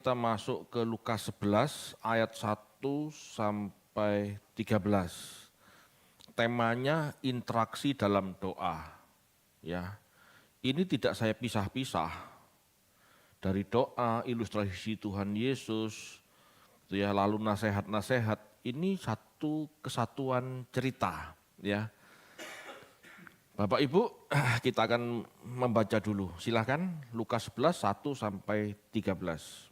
Kita masuk ke Lukas 11 ayat 1 sampai 13. Temanya interaksi dalam doa. Ya. Ini tidak saya pisah-pisah dari doa, ilustrasi Tuhan Yesus, ya, lalu nasihat-nasihat. Ini satu kesatuan cerita, ya. Bapak Ibu, kita akan membaca dulu. Silakan Lukas 11 1 sampai 13.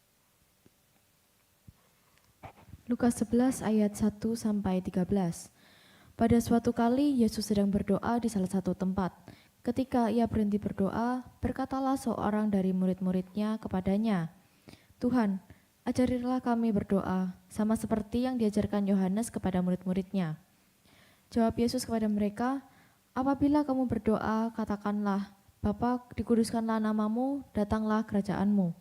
Lukas 11 ayat 1 sampai 13. Pada suatu kali Yesus sedang berdoa di salah satu tempat. Ketika ia berhenti berdoa, berkatalah seorang dari murid-muridnya kepadanya, "Tuhan, ajarilah kami berdoa, sama seperti yang diajarkan Yohanes kepada murid-muridnya." Jawab Yesus kepada mereka, "Apabila kamu berdoa, katakanlah, Bapa, dikuduskanlah namamu, datanglah kerajaanmu.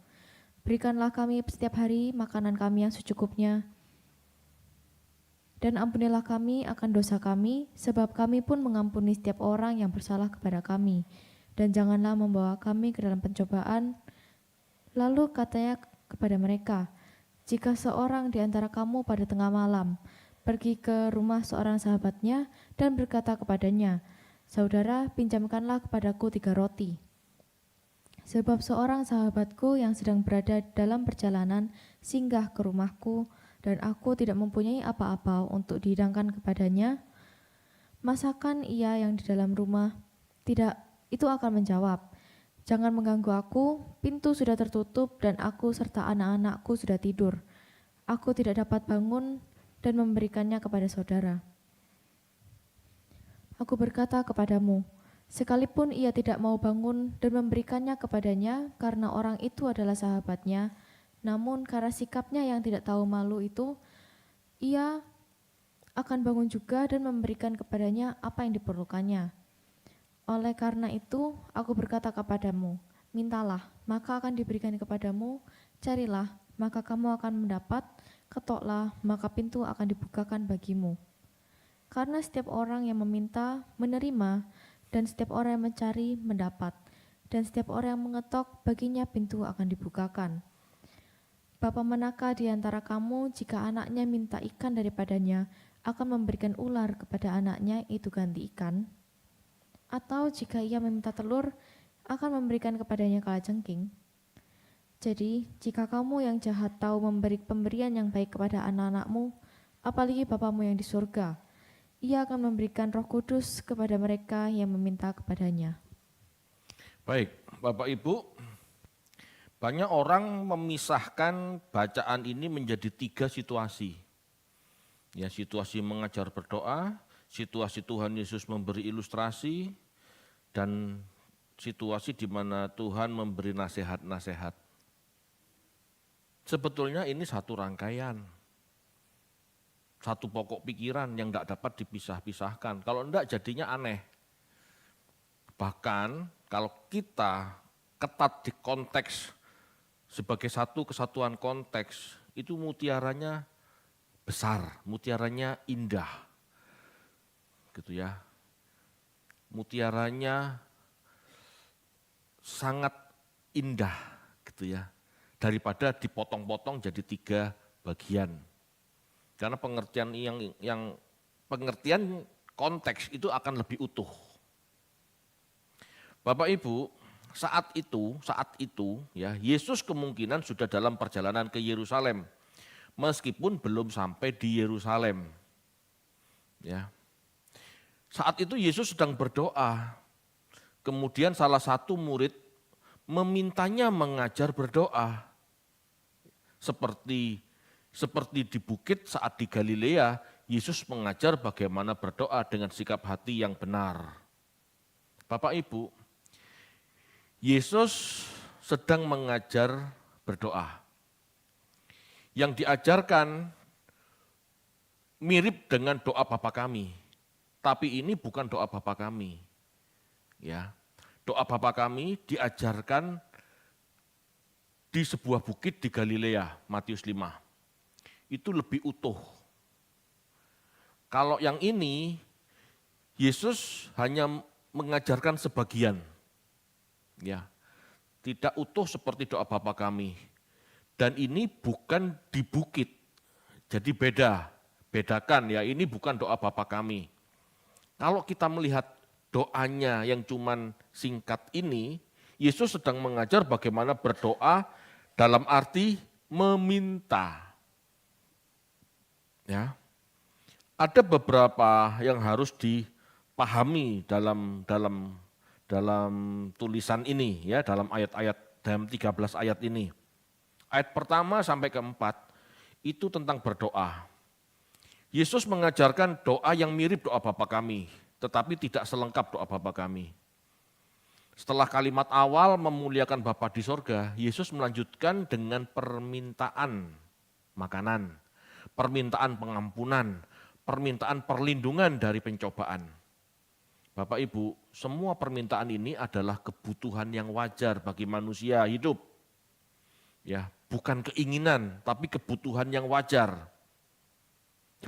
Berikanlah kami setiap hari makanan kami yang secukupnya, dan ampunilah kami akan dosa kami, sebab kami pun mengampuni setiap orang yang bersalah kepada kami. Dan janganlah membawa kami ke dalam pencobaan." Lalu katanya kepada mereka, "Jika seorang di antara kamu pada tengah malam pergi ke rumah seorang sahabatnya dan berkata kepadanya, 'Saudara, pinjamkanlah kepadaku 3 roti. Sebab seorang sahabatku yang sedang berada dalam perjalanan singgah ke rumahku, dan aku tidak mempunyai apa-apa untuk dihidangkan kepadanya,' masakan ia yang di dalam rumah tidak itu akan menjawab, 'Jangan mengganggu aku, pintu sudah tertutup dan aku serta anak-anakku sudah tidur. Aku tidak dapat bangun dan memberikannya kepada saudara.' Aku berkata kepadamu, sekalipun ia tidak mau bangun dan memberikannya kepadanya karena orang itu adalah sahabatnya, namun karena sikapnya yang tidak tahu malu itu, ia akan bangun juga dan memberikan kepadanya apa yang diperlukannya. Oleh karena itu, aku berkata kepadamu, mintalah, maka akan diberikan kepadamu, carilah, maka kamu akan mendapat, ketoklah, maka pintu akan dibukakan bagimu. Karena setiap orang yang meminta, menerima, dan setiap orang yang mencari, mendapat, dan setiap orang yang mengetok, baginya pintu akan dibukakan. Bapa manakah di antara kamu jika anaknya minta ikan daripadanya, akan memberikan ular kepada anaknya itu ganti ikan? Atau jika ia meminta telur, akan memberikan kepadanya kalajengking? Jadi, jika kamu yang jahat tahu memberi pemberian yang baik kepada anak-anakmu, apalagi Bapamu yang di surga, ia akan memberikan Roh Kudus kepada mereka yang meminta kepadanya." Baik, Bapak Ibu, banyak orang memisahkan bacaan ini menjadi 3 situasi. Ya, situasi mengajar berdoa, situasi Tuhan Yesus memberi ilustrasi, dan situasi di mana Tuhan memberi nasihat-nasihat. Sebetulnya ini satu rangkaian, satu pokok pikiran yang tidak dapat dipisah-pisahkan. Kalau tidak jadinya aneh. Bahkan kalau kita ketat di konteks sebagai satu kesatuan konteks, itu mutiaranya besar, mutiaranya indah. Gitu ya. Mutiaranya sangat indah gitu ya. Daripada dipotong-potong jadi 3 bagian. Karena pengertian pengertian konteks itu akan lebih utuh. Bapak Ibu, saat itu ya, Yesus kemungkinan sudah dalam perjalanan ke Yerusalem, meskipun belum sampai di Yerusalem. Ya. Saat itu Yesus sedang berdoa. Kemudian salah satu murid memintanya mengajar berdoa. Seperti di bukit saat di Galilea, Yesus mengajar bagaimana berdoa dengan sikap hati yang benar. Bapak Ibu, Yesus sedang mengajar berdoa. Yang diajarkan mirip dengan doa Bapa kami, tapi ini bukan doa Bapa kami. Ya, doa Bapa kami diajarkan di sebuah bukit di Galilea, Matius 5. Itu lebih utuh. Kalau yang ini, Yesus hanya mengajarkan sebagian. Ya, tidak utuh seperti doa Bapa kami. Dan ini bukan di bukit. Jadi bedakan ya, ini bukan doa Bapa kami. Kalau kita melihat doanya yang cuman singkat ini, Yesus sedang mengajar bagaimana berdoa dalam arti meminta. Ya. Ada beberapa yang harus dipahami dalam tulisan ini ya, dalam ayat-ayat, dalam 13 ayat ini. Ayat pertama sampai keempat itu tentang berdoa. Yesus mengajarkan doa yang mirip doa Bapa kami, tetapi tidak selengkap doa Bapa kami. Setelah kalimat awal memuliakan Bapa di sorga, Yesus melanjutkan dengan permintaan makanan, permintaan pengampunan, permintaan perlindungan dari pencobaan. Bapak Ibu, semua permintaan ini adalah kebutuhan yang wajar bagi manusia hidup. Ya, bukan keinginan, tapi kebutuhan yang wajar.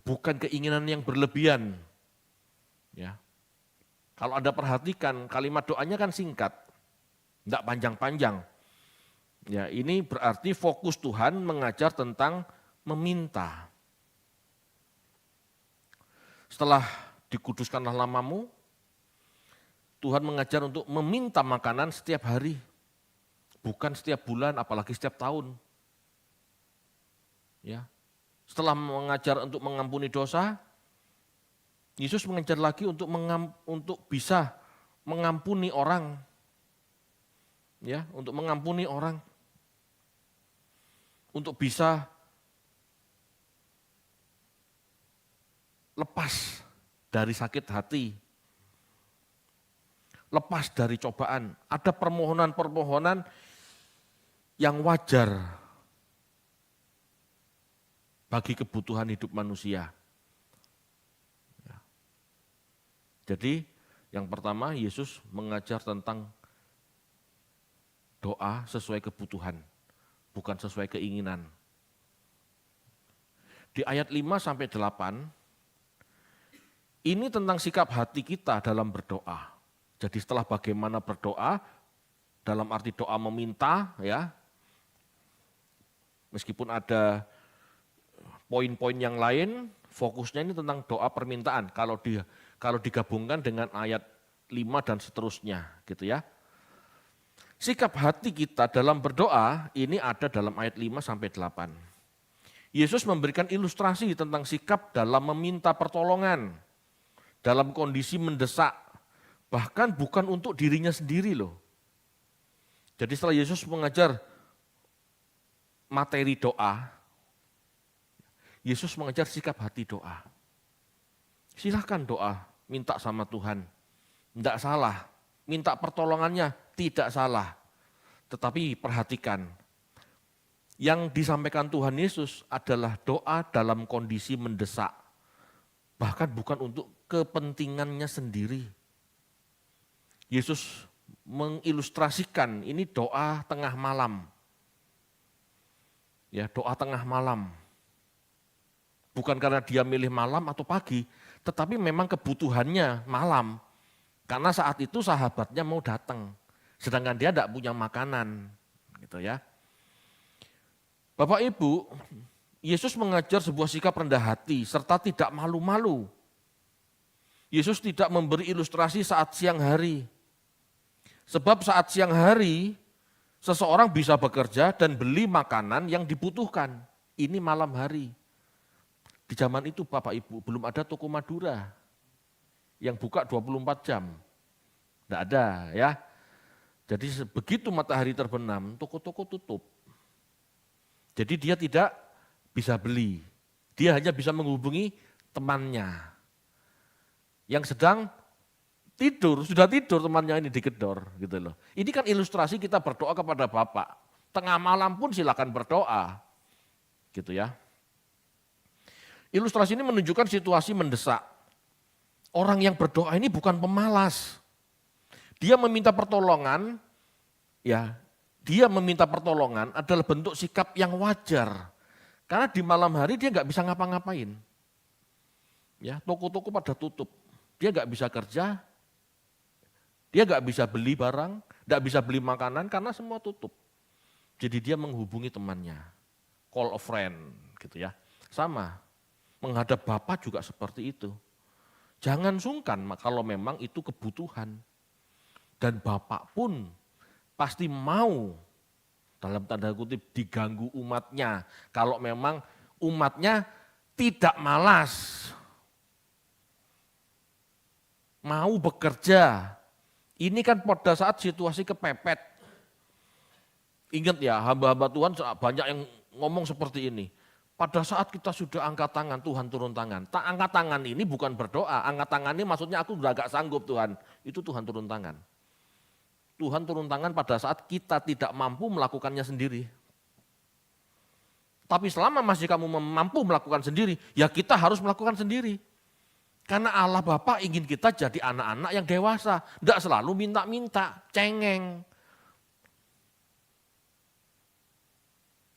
Bukan keinginan yang berlebihan. Ya. Kalau Anda perhatikan kalimat doanya kan singkat, tidak panjang-panjang. Ya, ini berarti fokus Tuhan mengajar tentang meminta. Setelah dikuduskanlah namamu, Tuhan mengajar untuk meminta makanan setiap hari. Bukan setiap bulan, apalagi setiap tahun. Ya. Setelah mengajar untuk mengampuni dosa, Yesus mengajar lagi untuk bisa mengampuni orang. Ya, untuk mengampuni orang. Untuk bisa lepas dari sakit hati, lepas dari cobaan. Ada permohonan-permohonan yang wajar bagi kebutuhan hidup manusia. Jadi yang pertama Yesus mengajar tentang doa sesuai kebutuhan, bukan sesuai keinginan. Di ayat 5-8, ini tentang sikap hati kita dalam berdoa. Jadi setelah bagaimana berdoa, dalam arti doa meminta, ya, meskipun ada poin-poin yang lain, fokusnya ini tentang doa permintaan. Kalau digabungkan dengan ayat 5 dan seterusnya, gitu ya. Sikap hati kita dalam berdoa ini ada dalam ayat 5-8. Yesus memberikan ilustrasi tentang sikap dalam meminta pertolongan, dalam kondisi mendesak, bahkan bukan untuk dirinya sendiri loh. Jadi setelah Yesus mengajar materi doa, Yesus mengajar sikap hati doa. Silahkan doa, minta sama Tuhan, tidak salah. Minta pertolongannya tidak salah. Tetapi perhatikan, yang disampaikan Tuhan Yesus adalah doa dalam kondisi mendesak. Bahkan bukan untuk kepentingannya sendiri. Yesus mengilustrasikan ini doa tengah malam. Ya, doa tengah malam. Bukan karena dia milih malam atau pagi, tetapi memang kebutuhannya malam. Karena saat itu sahabatnya mau datang, sedangkan dia tidak punya makanan, gitu ya. Bapak Ibu, Yesus mengajar sebuah sikap rendah hati serta tidak malu-malu. Yesus tidak memberi ilustrasi saat siang hari. Sebab saat siang hari, seseorang bisa bekerja dan beli makanan yang dibutuhkan. Ini malam hari. Di zaman itu Bapak Ibu belum ada toko Madura yang buka 24 jam. Tidak ada ya. Jadi begitu matahari terbenam, toko-toko tutup. Jadi dia tidak bisa beli. Dia hanya bisa menghubungi temannya yang sedang tidur, sudah tidur temannya ini digedor gitu loh. Ini kan ilustrasi kita berdoa kepada Bapa. Tengah malam pun silakan berdoa. Gitu ya. Ilustrasi ini menunjukkan situasi mendesak. Orang yang berdoa ini bukan pemalas. Dia meminta pertolongan, ya, dia meminta pertolongan adalah bentuk sikap yang wajar. Karena di malam hari dia nggak bisa ngapa-ngapain. Ya, toko-toko pada tutup. Dia nggak bisa kerja, dia nggak bisa beli barang, nggak bisa beli makanan karena semua tutup. Jadi dia menghubungi temannya. call a friend gitu ya. Sama, menghadap Bapa juga seperti itu. Jangan sungkan kalau memang itu kebutuhan. Dan Bapak pun pasti mau dalam tanda kutip diganggu umatnya. Kalau memang umatnya tidak malas, mau bekerja. Ini kan pada saat situasi kepepet. Ingat ya, hamba-hamba Tuhan banyak yang ngomong seperti ini. Pada saat kita sudah angkat tangan, Tuhan turun tangan. Angkat tangan ini bukan berdoa, angkat tangan ini maksudnya aku udah gak sanggup Tuhan. Itu Tuhan turun tangan. Tuhan turun tangan pada saat kita tidak mampu melakukannya sendiri. Tapi selama masih kamu mampu melakukan sendiri, ya kita harus melakukan sendiri. Karena Allah Bapa ingin kita jadi anak-anak yang dewasa. Tidak selalu minta-minta, cengeng.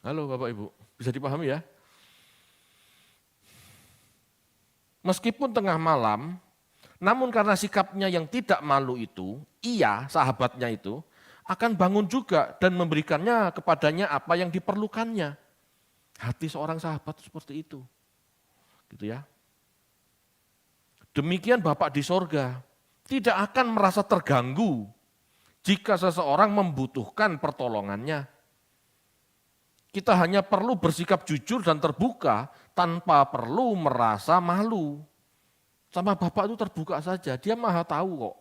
Halo Bapak Ibu, bisa dipahami ya? Meskipun tengah malam, namun karena sikapnya yang tidak malu itu, ia, sahabatnya itu, akan bangun juga dan memberikannya kepadanya apa yang diperlukannya. Hati seorang sahabat seperti itu. Gitu ya. Demikian Bapak di sorga, tidak akan merasa terganggu jika seseorang membutuhkan pertolongannya. Kita hanya perlu bersikap jujur dan terbuka tanpa perlu merasa malu. Sama Bapak itu terbuka saja, dia maha tahu kok.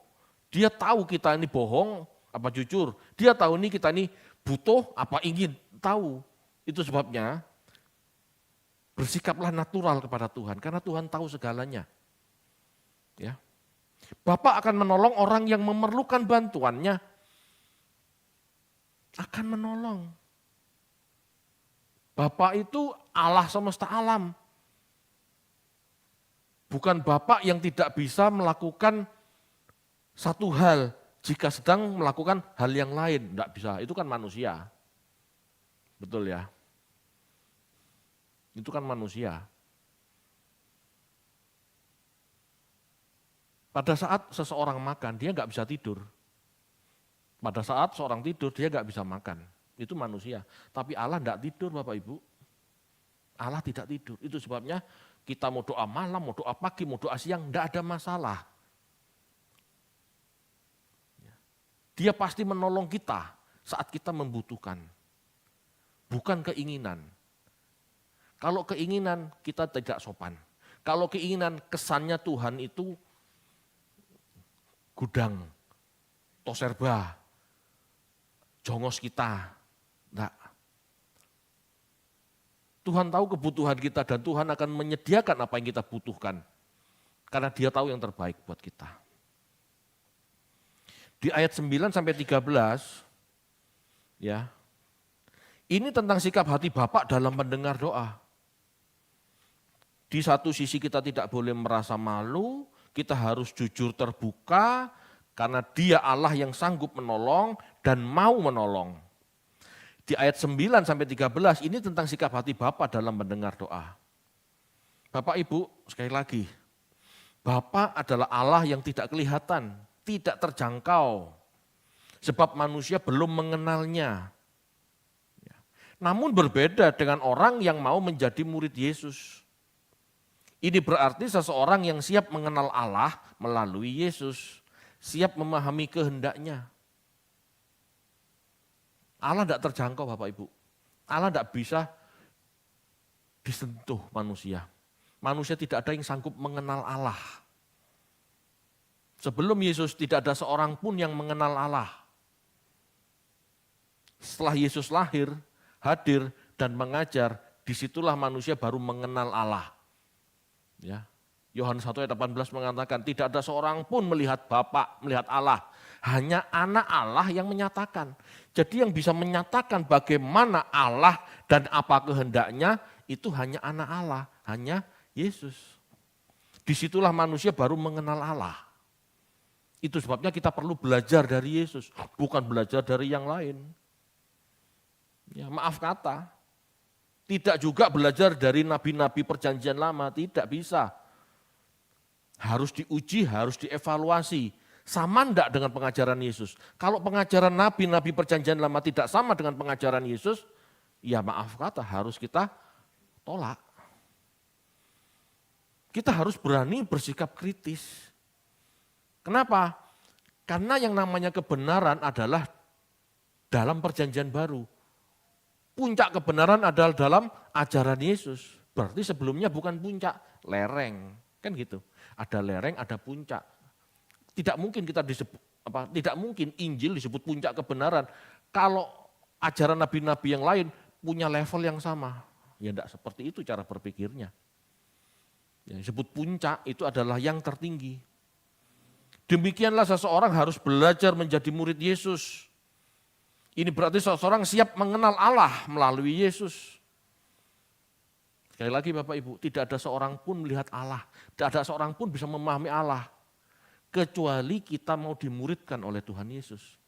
Dia tahu kita ini bohong, apa jujur. Dia tahu nih kita ini butuh, apa ingin, tahu. Itu sebabnya bersikaplah natural kepada Tuhan, karena Tuhan tahu segalanya. Ya. Bapak akan menolong orang yang memerlukan bantuannya. Akan menolong. Bapak itu Allah semesta alam. Bukan Bapak yang tidak bisa melakukan satu hal jika sedang melakukan hal yang lain. Tidak bisa, itu kan manusia. Betul ya? Itu kan manusia. Pada saat seseorang makan, dia nggak bisa tidur. Pada saat seorang tidur, dia nggak bisa makan. Itu manusia. Tapi Allah tidak tidur Bapak Ibu. Allah tidak tidur. Itu sebabnya kita mau doa malam, mau doa pagi, mau doa siang, tidak ada masalah. Dia pasti menolong kita saat kita membutuhkan. Bukan keinginan. Kalau keinginan kita tidak sopan. Kalau keinginan kesannya Tuhan itu gudang, toserba, jongos kita. Enggak. Tuhan tahu kebutuhan kita dan Tuhan akan menyediakan apa yang kita butuhkan. Karena dia tahu yang terbaik buat kita. Di ayat 9 sampai 13, ya, ini tentang sikap hati Bapak dalam mendengar doa. Di satu sisi kita tidak boleh merasa malu, kita harus jujur terbuka, karena dia Allah yang sanggup menolong dan mau menolong. Di ayat 9 sampai 13 ini tentang sikap hati Bapa dalam mendengar doa. Bapak Ibu, sekali lagi, Bapa adalah Allah yang tidak kelihatan, tidak terjangkau, sebab manusia belum mengenalnya. Namun berbeda dengan orang yang mau menjadi murid Yesus. Ini berarti seseorang yang siap mengenal Allah melalui Yesus, siap memahami kehendaknya. Allah tidak terjangkau Bapak Ibu. Allah tidak bisa disentuh manusia. Manusia tidak ada yang sanggup mengenal Allah. Sebelum Yesus tidak ada seorang pun yang mengenal Allah. Setelah Yesus lahir, hadir dan mengajar, disitulah manusia baru mengenal Allah. Ya. Yohanes 1 ayat 18 mengatakan tidak ada seorang pun melihat Bapa, melihat Allah. Hanya anak Allah yang menyatakan. Jadi yang bisa menyatakan bagaimana Allah dan apa kehendaknya itu hanya anak Allah, hanya Yesus. Disitulah manusia baru mengenal Allah. Itu sebabnya kita perlu belajar dari Yesus, bukan belajar dari yang lain. Ya, maaf kata, tidak juga belajar dari nabi-nabi perjanjian lama, tidak bisa. Harus diuji, harus dievaluasi. Sama enggak dengan pengajaran Yesus? Kalau pengajaran nabi-nabi perjanjian lama tidak sama dengan pengajaran Yesus, ya maaf kata harus kita tolak. Kita harus berani bersikap kritis. Kenapa? Karena yang namanya kebenaran adalah dalam perjanjian baru. Puncak kebenaran adalah dalam ajaran Yesus. Berarti sebelumnya bukan puncak, lereng. Kan gitu. Ada lereng, ada puncak. Tidak mungkin kita disebut tidak mungkin Injil disebut puncak kebenaran kalau ajaran nabi-nabi yang lain punya level yang sama. Ya tidak seperti itu cara berpikirnya. Yang disebut puncak itu adalah yang tertinggi. Demikianlah seseorang harus belajar menjadi murid Yesus. Ini berarti seseorang siap mengenal Allah melalui Yesus. Sekali lagi Bapak Ibu, tidak ada seorang pun melihat Allah. Tidak ada seorang pun bisa memahami Allah. Kecuali kita mau dimuridkan oleh Tuhan Yesus.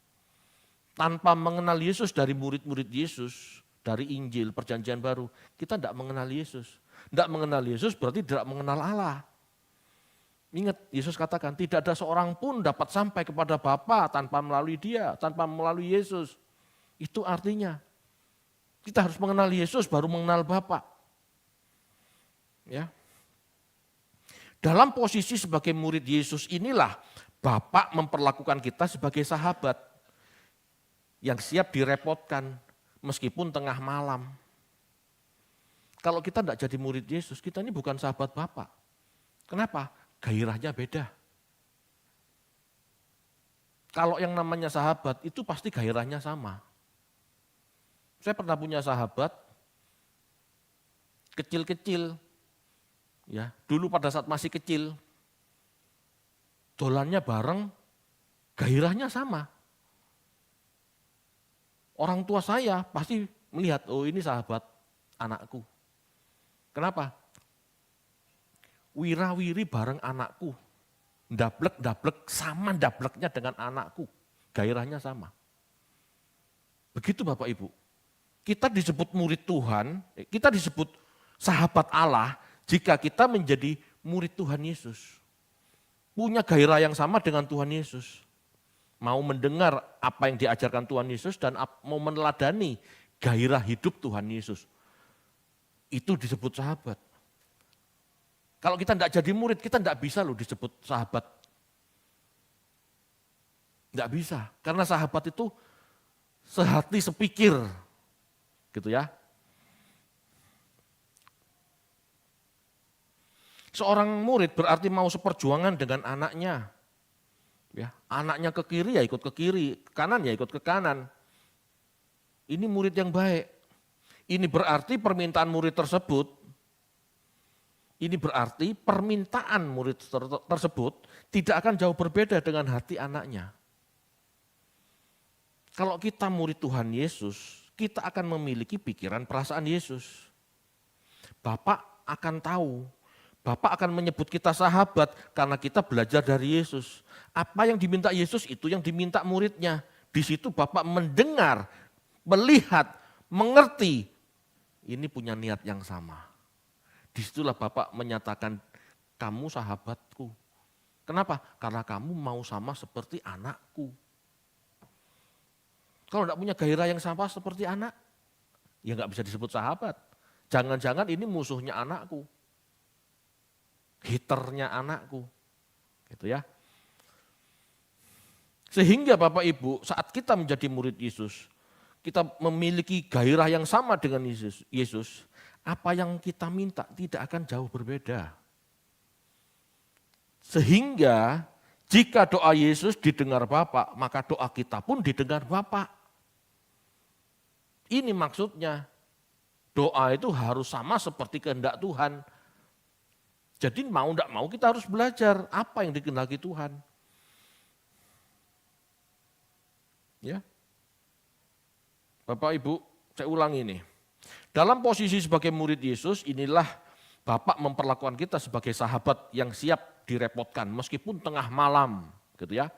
Tanpa mengenal Yesus dari murid-murid Yesus, dari Injil, perjanjian baru, kita tidak mengenal Yesus. Tidak mengenal Yesus berarti tidak mengenal Allah. Ingat, Yesus katakan tidak ada seorang pun dapat sampai kepada Bapa tanpa melalui Dia, tanpa melalui Yesus. Itu artinya kita harus mengenal Yesus baru mengenal Bapa. Ya. Dalam posisi sebagai murid Yesus inilah Bapa memperlakukan kita sebagai sahabat yang siap direpotkan meskipun tengah malam. Kalau kita tidak jadi murid Yesus, kita ini bukan sahabat Bapa. Kenapa? Gairahnya beda. Kalau yang namanya sahabat itu pasti gairahnya sama. Saya pernah punya sahabat kecil-kecil, ya dulu pada saat masih kecil, dolannya bareng, gairahnya sama. Orang tua saya pasti melihat, oh ini sahabat anakku. Kenapa? Wira-wiri bareng anakku, dablek-dablek sama dableknya dengan anakku, gairahnya sama. Begitu Bapak Ibu, kita disebut murid Tuhan, kita disebut sahabat Allah jika kita menjadi murid Tuhan Yesus. Punya gairah yang sama dengan Tuhan Yesus. Mau mendengar apa yang diajarkan Tuhan Yesus dan mau meneladani gairah hidup Tuhan Yesus. Itu disebut sahabat. Kalau kita tidak jadi murid, kita tidak bisa loh disebut sahabat. Tidak bisa, karena sahabat itu sehati sepikir. Gitu ya. Seorang murid berarti mau seperjuangan dengan anaknya. Ya, anaknya ke kiri ya ikut ke kiri, ke kanan ya ikut ke kanan. Ini murid yang baik. Ini berarti permintaan murid tersebut, tidak akan jauh berbeda dengan hati anaknya. Kalau kita murid Tuhan Yesus, kita akan memiliki pikiran perasaan Yesus. Bapak akan tahu, Bapak akan menyebut kita sahabat karena kita belajar dari Yesus. Apa yang diminta Yesus itu yang diminta muridnya. Di situ Bapak mendengar, melihat, mengerti, ini punya niat yang sama. Disitulah Bapak menyatakan, kamu sahabatku. Kenapa? Karena kamu mau sama seperti anakku. Kalau tidak punya gairah yang sama seperti anak, ya nggak bisa disebut sahabat. Jangan-jangan ini musuhnya anakku. Haternya anakku. Gitu ya. Sehingga Bapak Ibu, saat kita menjadi murid Yesus, kita memiliki gairah yang sama dengan Yesus, apa yang kita minta tidak akan jauh berbeda. Sehingga jika doa Yesus didengar Bapa, maka doa kita pun didengar Bapa. Ini maksudnya, doa itu harus sama seperti kehendak Tuhan. Jadi mau tidak mau kita harus belajar apa yang dikehendaki Tuhan. Ya, Bapak Ibu, saya ulangi nih. Dalam posisi sebagai murid Yesus, inilah Bapak memperlakukan kita sebagai sahabat yang siap direpotkan meskipun tengah malam, gitu ya.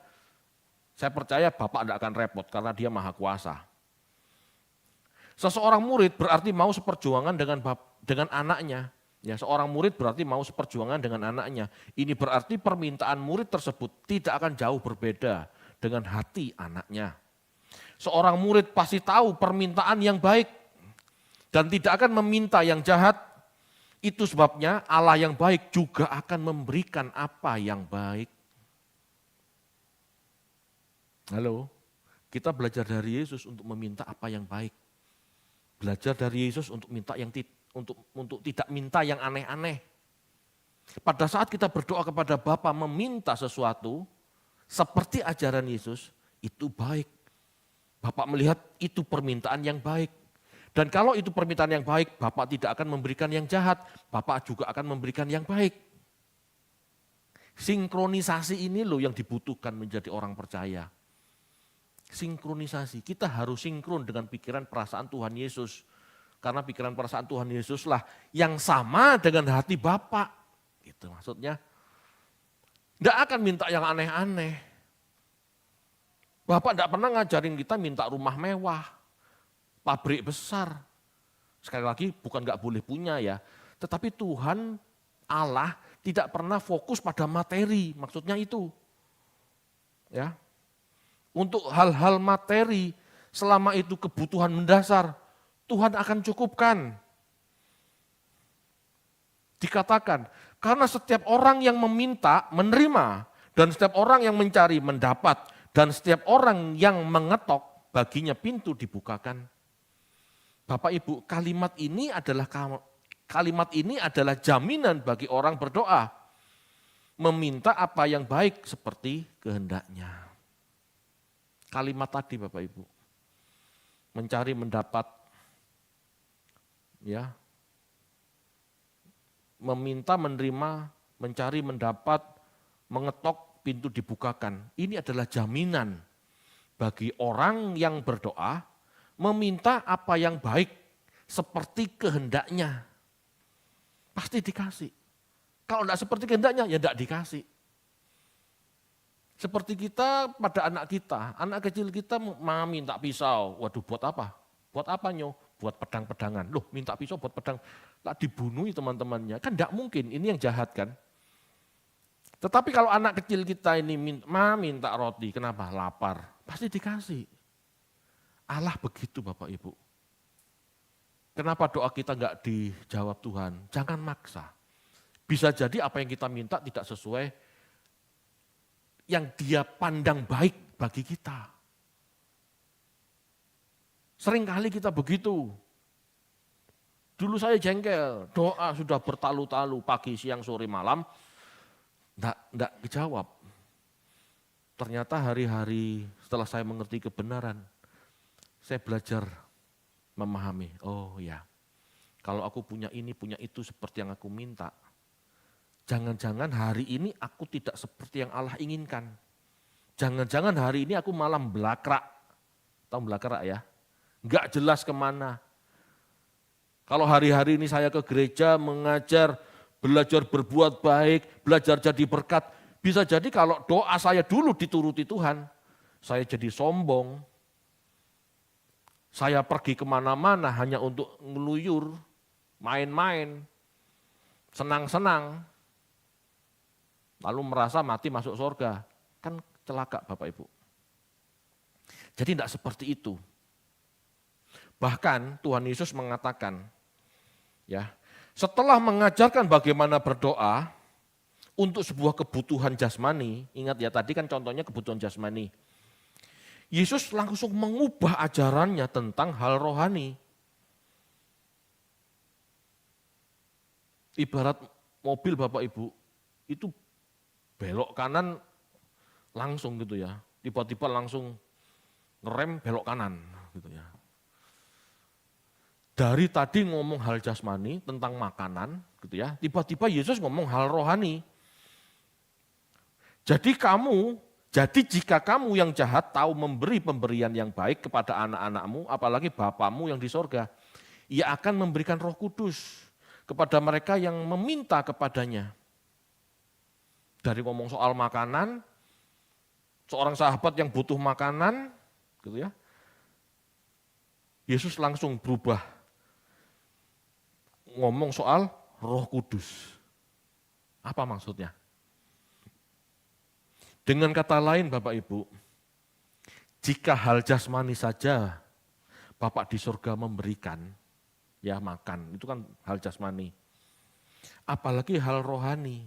Saya percaya Bapak tidak akan repot karena Dia Maha Kuasa. Seseorang murid berarti mau seperjuangan dengan anaknya. Ya, seorang murid berarti mau seperjuangan dengan anaknya. Ini berarti permintaan murid tersebut tidak akan jauh berbeda dengan hati anaknya. Seorang murid pasti tahu permintaan yang baik. dan tidak akan meminta yang jahat. Itu sebabnya Allah yang baik juga akan memberikan apa yang baik. Halo, kita belajar dari Yesus untuk meminta apa yang baik. Belajar dari Yesus untuk minta yang untuk tidak minta yang aneh-aneh. Pada saat kita berdoa kepada Bapa meminta sesuatu seperti ajaran Yesus, itu baik. Bapak melihat itu permintaan yang baik. Dan kalau itu permintaan yang baik, Bapak tidak akan memberikan yang jahat, Bapak juga akan memberikan yang baik. Sinkronisasi ini loh yang dibutuhkan menjadi orang percaya. Sinkronisasi, kita harus sinkron dengan pikiran perasaan Tuhan Yesus. Karena pikiran perasaan Tuhan Yesuslah yang sama dengan hati Bapak. Gitu maksudnya. Tidak akan minta yang aneh-aneh. Bapak tidak pernah ngajarin kita minta rumah mewah, pabrik besar. Sekali lagi bukan nggak boleh punya ya, tetapi Tuhan Allah tidak pernah fokus pada materi, maksudnya itu. Ya. Untuk hal-hal materi, selama itu kebutuhan mendasar, Tuhan akan cukupkan. Dikatakan, karena setiap orang yang meminta, menerima, dan setiap orang yang mencari, mendapat, dan setiap orang yang mengetok, baginya pintu dibukakan. Bapak Ibu, kalimat ini adalah jaminan bagi orang berdoa. Meminta apa yang baik seperti kehendaknya. Kalimat tadi Bapak Ibu. Mencari mendapat. Ya. Meminta menerima, mencari mendapat, mengetok pintu dibukakan. Ini adalah jaminan bagi orang yang berdoa meminta apa yang baik seperti kehendaknya. Pasti dikasih. Kalau tidak seperti kehendaknya, ya tidak dikasih. Seperti kita pada anak kecil kita mau minta pisau. Waduh buat apa? Buat apa nyo? Buat pedang-pedangan. Loh minta pisau buat pedang. Lah dibunuhi teman-temannya. Kan tidak mungkin, ini yang jahat kan. Tetapi kalau anak kecil kita ini minta roti, kenapa? Lapar. Pasti dikasih. Allah begitu Bapak Ibu. Kenapa doa kita enggak dijawab Tuhan? Jangan maksa. Bisa jadi apa yang kita minta tidak sesuai yang Dia pandang baik bagi kita. Seringkali kita begitu. Dulu saya jengkel, doa sudah bertalu-talu pagi, siang, sore, malam, enggak dijawab. Ternyata hari-hari setelah saya mengerti kebenaran, saya belajar memahami, oh ya, kalau aku punya ini, punya itu seperti yang aku minta, jangan-jangan hari ini aku tidak seperti yang Allah inginkan. Jangan-jangan hari ini aku malah belakrak. Tahu belakrak ya? Enggak jelas kemana. Kalau hari-hari ini saya ke gereja mengajar, belajar berbuat baik, belajar jadi berkat, bisa jadi kalau doa saya dulu dituruti Tuhan, saya jadi sombong. Saya pergi kemana-mana hanya untuk ngeluyur, main-main, senang-senang, lalu merasa mati masuk surga. Kan celaka Bapak Ibu. Jadi tidak seperti itu. Bahkan Tuhan Yesus mengatakan, ya, setelah mengajarkan bagaimana berdoa untuk sebuah kebutuhan jasmani, ingat ya tadi kan contohnya kebutuhan jasmani. Yesus langsung mengubah ajarannya tentang hal rohani. Ibarat mobil Bapak Ibu, itu belok kanan langsung gitu ya. Tiba-tiba langsung ngerem belok kanan gitu ya. Dari tadi ngomong hal jasmani tentang makanan gitu ya, tiba-tiba Yesus ngomong hal rohani. Jadi jika kamu yang jahat tahu memberi pemberian yang baik kepada anak-anakmu, apalagi Bapamu yang di sorga, Ia akan memberikan Roh Kudus kepada mereka yang meminta kepadanya. Dari ngomong soal makanan, seorang sahabat yang butuh makanan, gitu ya, Yesus langsung berubah, ngomong soal Roh Kudus. Apa maksudnya? Dengan kata lain Bapak Ibu, jika hal jasmani saja Bapak di surga memberikan, ya makan, itu kan hal jasmani. Apalagi hal rohani.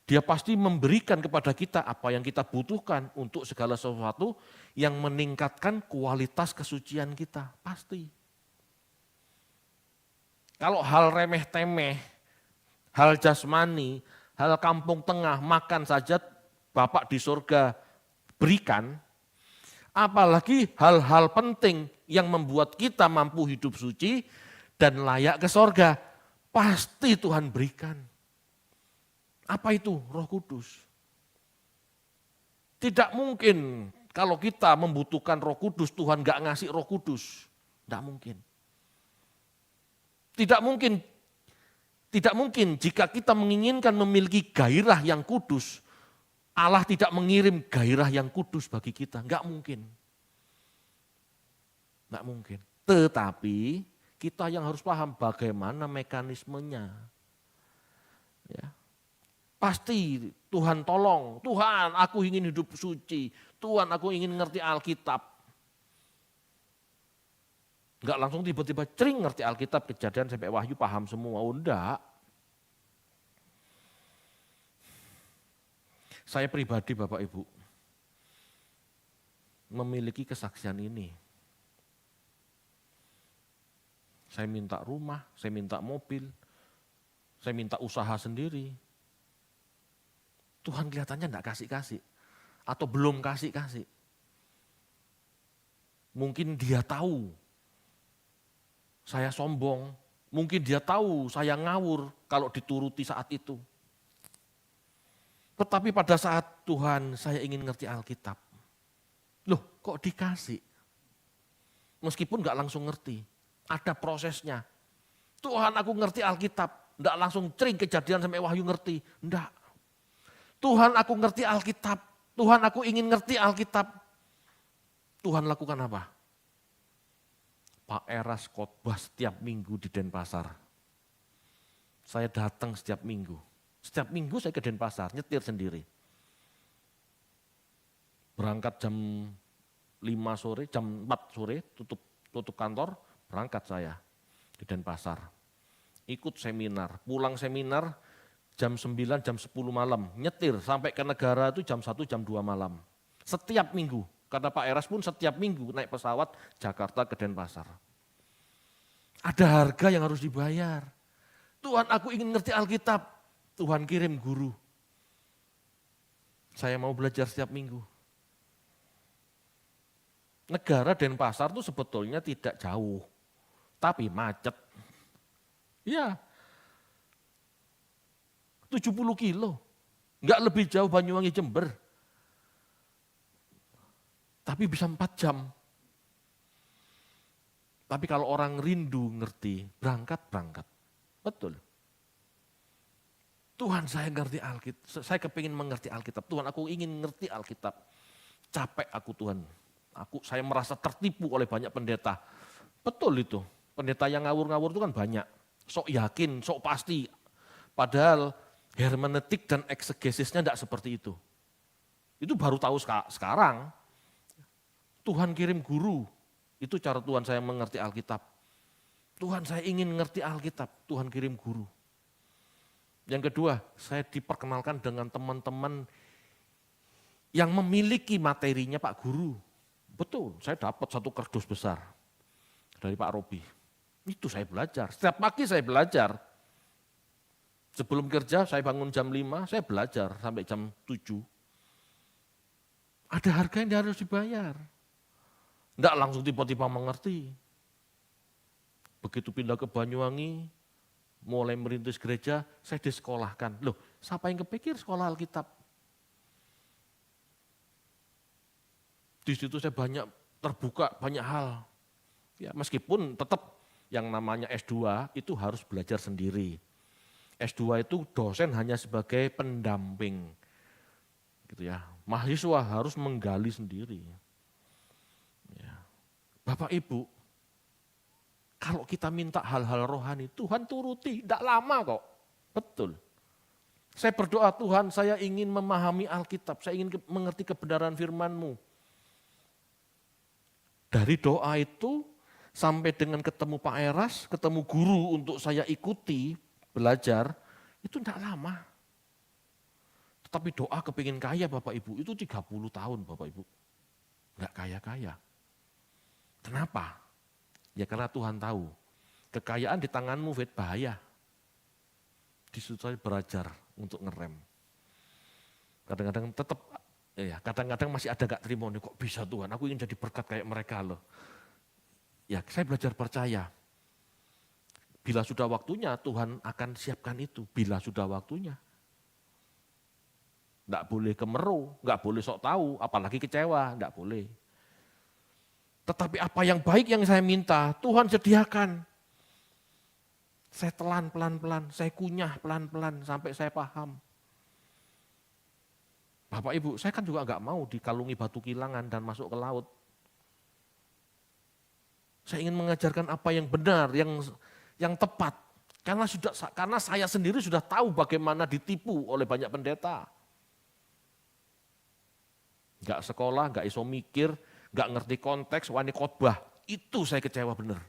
Dia pasti memberikan kepada kita apa yang kita butuhkan untuk segala sesuatu yang meningkatkan kualitas kesucian kita, pasti. Kalau hal remeh-temeh, hal jasmani, hal kampung tengah, makan saja Bapak di surga berikan, apalagi hal-hal penting yang membuat kita mampu hidup suci dan layak ke surga, pasti Tuhan berikan. Apa itu? Roh Kudus. Tidak mungkin kalau kita membutuhkan Roh Kudus, Tuhan gak ngasih Roh Kudus. Tidak mungkin. Tidak mungkin jika kita menginginkan memiliki gairah yang kudus, Allah tidak mengirim gairah yang kudus bagi kita. Enggak mungkin. Enggak mungkin. Tetapi kita yang harus paham bagaimana mekanismenya. Ya. Pasti Tuhan tolong, Tuhan aku ingin hidup suci, Tuhan aku ingin ngerti Alkitab. Enggak langsung tiba-tiba cering ngerti Alkitab, Kejadian sampai Wahyu paham semua, enggak. Saya pribadi Bapak Ibu memiliki kesaksian ini. Saya minta rumah, saya minta mobil, saya minta usaha sendiri. Tuhan kelihatannya enggak kasih-kasih atau belum kasih-kasih. Mungkin dia tahu saya sombong, mungkin dia tahu saya ngawur kalau dituruti saat itu. Tetapi pada saat Tuhan saya ingin ngerti Alkitab. Loh kok dikasih? Meskipun enggak langsung ngerti, ada prosesnya. Tuhan aku ngerti Alkitab, enggak langsung cering Kejadian sampai Wahyu ngerti, enggak. Tuhan aku ngerti Alkitab, Tuhan aku ingin ngerti Alkitab. Tuhan lakukan apa? Pak Eras khotbah setiap minggu di Denpasar. Saya datang setiap minggu. Setiap minggu saya ke Denpasar, nyetir sendiri. Berangkat jam 5 sore, jam 4 sore, tutup kantor, berangkat saya di Denpasar. Ikut seminar, pulang seminar jam 9, jam 10 malam, nyetir sampai ke negara itu jam 1, jam 2 malam. Setiap minggu, karena Pak Eras pun setiap minggu naik pesawat Jakarta ke Denpasar. Ada harga yang harus dibayar. Tuhan aku ingin ngerti Alkitab, Tuhan kirim guru. Saya mau belajar setiap minggu. Negara Denpasar itu sebetulnya tidak jauh, tapi macet. Iya, 70 kilo, enggak lebih jauh Banyuwangi Jember. Tapi bisa 4 jam. Tapi kalau orang rindu ngerti, berangkat. Betul. Tuhan saya ngerti Alkitab, saya kepingin mengerti Alkitab. Tuhan aku ingin ngerti Alkitab. Capek aku Tuhan. Saya merasa tertipu oleh banyak pendeta. Betul itu. Pendeta yang ngawur-ngawur itu kan banyak. Sok yakin, sok pasti. Padahal hermeneutik dan eksegesisnya tidak seperti itu. Itu baru tahu sekarang. Tuhan kirim guru. Itu cara Tuhan saya mengerti Alkitab. Tuhan saya ingin mengerti Alkitab. Tuhan kirim guru. Yang kedua, saya diperkenalkan dengan teman-teman yang memiliki materinya Pak Guru. Betul, saya dapat satu kardus besar dari Pak Robi. Itu saya belajar. Setiap pagi saya belajar. Sebelum kerja saya bangun jam 5, saya belajar sampai jam 7. Ada harga yang harus dibayar. Enggak langsung tiba-tiba mengerti. Begitu pindah ke Banyuwangi, mulai merintis gereja, saya disekolahkan. Loh, siapa yang kepikir sekolah Alkitab? Di situ saya banyak terbuka, banyak hal. Ya, meskipun tetap yang namanya S2 itu harus belajar sendiri. S2 itu dosen hanya sebagai pendamping. Gitu ya. Mahasiswa harus menggali sendiri. Ya. Bapak Ibu, kalau kita minta hal-hal rohani, Tuhan turuti, tidak lama kok. Betul. Saya berdoa, Tuhan saya ingin memahami Alkitab, saya ingin mengerti kebenaran firman-Mu. Dari doa itu, sampai dengan ketemu Pak Eras, ketemu guru untuk saya ikuti, belajar, itu tidak lama. Tetapi doa kepingin kaya Bapak Ibu, itu 30 tahun Bapak Ibu. Enggak kaya-kaya. Kenapa? Ya karena Tuhan tahu, kekayaan di tanganmu, Fit, bahaya. Disitu saya belajar untuk ngerem. Kadang-kadang tetap, ya kadang-kadang masih ada gak terima nih, kok bisa Tuhan, aku ingin jadi berkat kayak mereka loh. Ya saya belajar percaya. Bila sudah waktunya Tuhan akan siapkan itu, bila sudah waktunya. Enggak boleh kemeru, enggak boleh sok tahu, apalagi kecewa, enggak boleh. Tetapi apa yang baik yang saya minta, Tuhan sediakan. Saya telan pelan-pelan, saya kunyah pelan-pelan sampai saya paham. Bapak Ibu, saya kan juga enggak mau dikalungi batu kilangan dan masuk ke laut. Saya ingin mengajarkan apa yang benar, yang tepat. Karena saya sendiri sudah tahu bagaimana ditipu oleh banyak pendeta. Enggak sekolah, enggak iso mikir, enggak ngerti konteks, wani khotbah. Itu saya kecewa benar.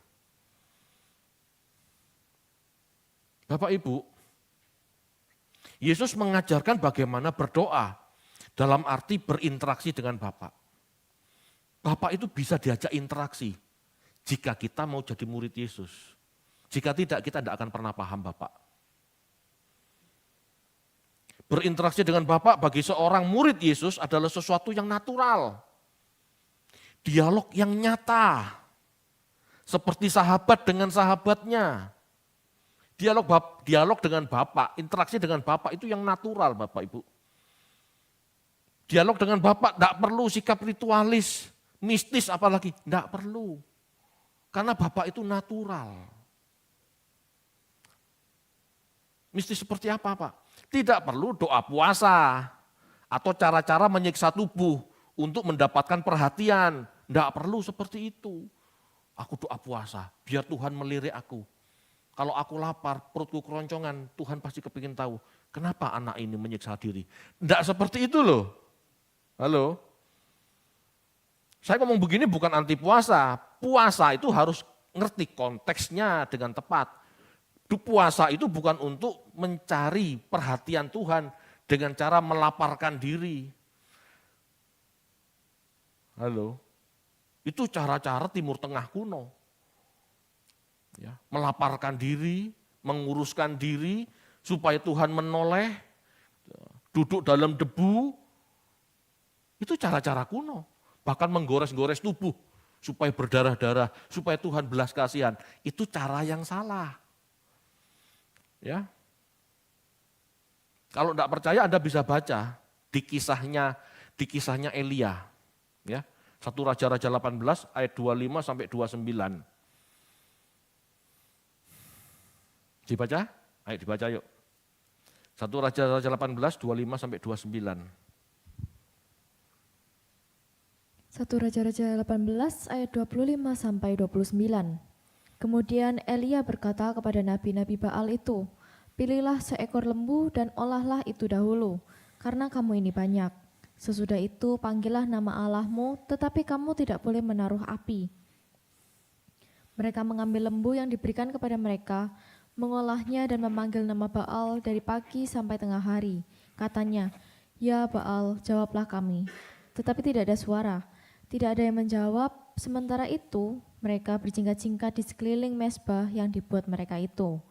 Bapak Ibu, Yesus mengajarkan bagaimana berdoa dalam arti berinteraksi dengan Bapa. Bapa itu bisa diajak interaksi jika kita mau jadi murid Yesus. Jika tidak, kita tidak akan pernah paham Bapa. Berinteraksi dengan Bapa bagi seorang murid Yesus adalah sesuatu yang natural. Dialog yang nyata. Seperti sahabat dengan sahabatnya. Dialog dengan Bapa, interaksi dengan Bapa itu yang natural Bapak Ibu. Dialog dengan Bapa tidak perlu sikap ritualis, mistis apalagi, tidak perlu. Karena Bapa itu natural. Mistis seperti apa Pak? Tidak perlu doa puasa atau cara-cara menyiksa tubuh untuk mendapatkan perhatian. Tidak perlu seperti itu. Aku doa puasa, biar Tuhan melirik aku. Kalau aku lapar, perutku keroncongan, Tuhan pasti kepingin tahu, kenapa anak ini menyiksa diri. Tidak seperti itu loh. Halo? Saya ngomong begini bukan anti puasa. Puasa itu harus ngerti konteksnya dengan tepat. Puasa itu bukan untuk mencari perhatian Tuhan dengan cara melaparkan diri. Halo? Itu cara-cara Timur Tengah kuno. Ya, melaparkan diri, menguruskan diri supaya Tuhan menoleh, duduk dalam debu, itu cara-cara kuno. Bahkan menggores-gores tubuh supaya berdarah-darah, supaya Tuhan belas kasihan. Itu cara yang salah. Ya. Kalau tidak percaya Anda bisa baca di kisahnya Elia. Ya. 1 Raja-Raja 18 ayat 25 sampai 29. Dibaca? Ayo dibaca yuk. 1 Raja-Raja 18, 25 sampai 29. 1 Raja-Raja 18 ayat 25 sampai 29. Kemudian Elia berkata kepada nabi-nabi Baal itu, "Pilihlah seekor lembu dan olahlah itu dahulu, karena kamu ini banyak. Sesudah itu panggillah nama Allahmu, tetapi kamu tidak boleh menaruh api." Mereka mengambil lembu yang diberikan kepada mereka, mengolahnya dan memanggil nama Baal dari pagi sampai tengah hari. Katanya, "Ya Baal, jawablah kami." Tetapi tidak ada suara, tidak ada yang menjawab. Sementara itu, mereka berjingkat-jingkat di sekeliling mezbah yang dibuat mereka itu.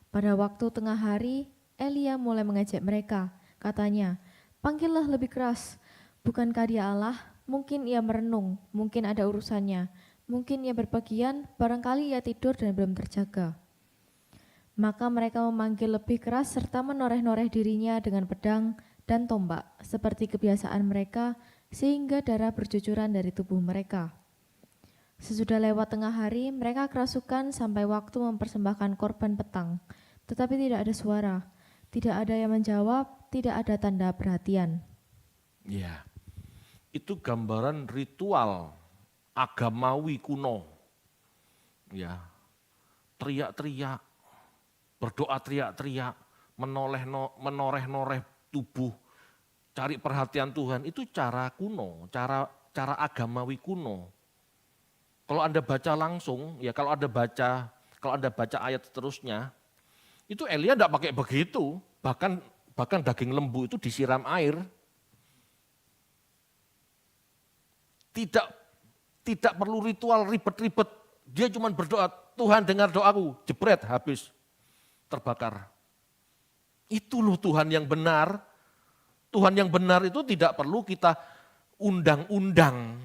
Pada waktu tengah hari, Elia mulai mengejek mereka. Katanya, "Panggillah lebih keras. Bukankah dia Allah? Mungkin ia merenung, mungkin ada urusannya. Mungkin ia berbagian, barangkali ia tidur dan belum terjaga." Maka mereka memanggil lebih keras serta menoreh-noreh dirinya dengan pedang dan tombak, seperti kebiasaan mereka, sehingga darah bercucuran dari tubuh mereka. Sesudah lewat tengah hari, mereka kerasukan sampai waktu mempersembahkan korban petang. Tetapi tidak ada suara, tidak ada yang menjawab, tidak ada tanda perhatian. Ya, itu gambaran ritual agamawi kuno. Ya, teriak-teriak, berdoa teriak-teriak, menoreh-noreh tubuh, cari perhatian Tuhan, itu cara kuno, cara agamawi kuno. Kalau Anda baca langsung, ya kalau Anda baca ayat seterusnya, itu Elia tidak pakai begitu, bahkan daging lembu itu disiram air. Tidak perlu ritual ribet-ribet, dia cuma berdoa, Tuhan dengar doaku, jebret habis, terbakar. Itu loh Tuhan yang benar. Tuhan yang benar itu tidak perlu kita undang-undang,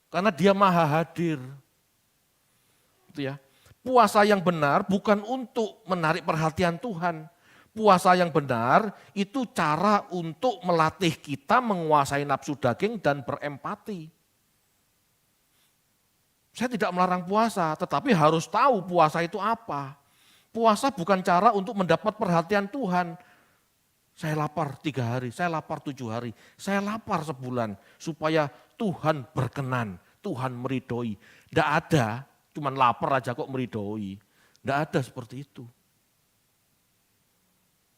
karena dia maha hadir. Itu ya. Puasa yang benar bukan untuk menarik perhatian Tuhan. Puasa yang benar itu cara untuk melatih kita menguasai nafsu daging dan berempati. Saya tidak melarang puasa, tetapi harus tahu puasa itu apa. Puasa bukan cara untuk mendapat perhatian Tuhan. Saya lapar 3 hari, saya lapar 7 hari, saya lapar sebulan supaya Tuhan berkenan, Tuhan meridhoi. Tidak ada, cuma lapar aja kok meridhoi. Tidak ada seperti itu.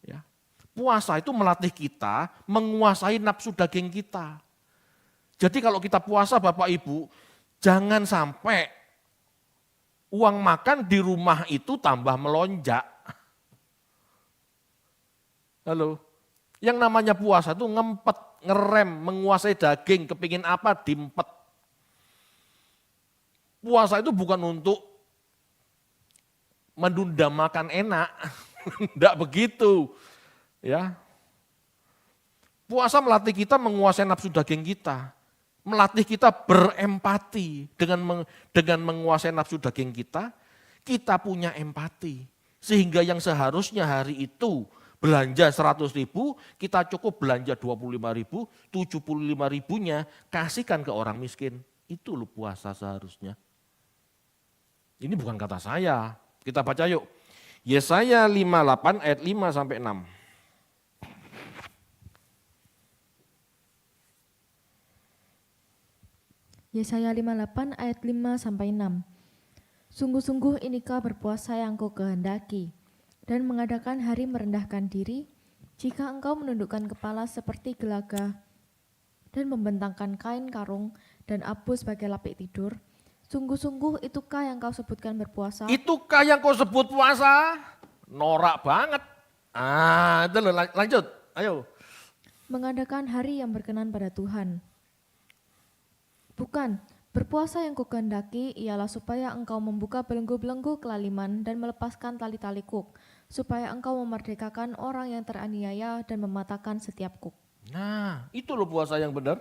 Ya. Puasa itu melatih kita menguasai nafsu daging kita. Jadi kalau kita puasa Bapak Ibu, jangan sampai uang makan di rumah itu tambah melonjak. Halo, yang namanya puasa itu ngempet, ngerem, menguasai daging, kepingin apa diempet. Puasa itu bukan untuk menunda makan enak, tidak begitu. Ya, puasa melatih kita menguasai nafsu daging kita, melatih kita berempati dengan menguasai nafsu daging kita punya empati. Sehingga yang seharusnya hari itu belanja 100.000, kita cukup belanja 25.000, 75.000-nya kasihkan ke orang miskin. Itu loh puasa seharusnya. Ini bukan kata saya, kita baca yuk. Yesaya 58 ayat 5 sampai 6. Yesaya 58 ayat 5 sampai 6. Sungguh-sungguh inikah berpuasa yang kau kehendaki, dan mengadakan hari merendahkan diri, jika engkau menundukkan kepala seperti gelaga, dan membentangkan kain karung dan abu sebagai lapik tidur, sungguh-sungguh itukah yang kau sebutkan berpuasa? Itukah yang kau sebut puasa? Norak banget. Itu loh, lanjut, ayo. Mengadakan hari yang berkenan pada Tuhan. Bukan, berpuasa yang kukehendaki ialah supaya engkau membuka belenggu-belenggu kelaliman dan melepaskan tali-tali kuk, supaya engkau memerdekakan orang yang teraniaya dan mematahkan setiap kuk. Nah, itu loh puasa yang benar.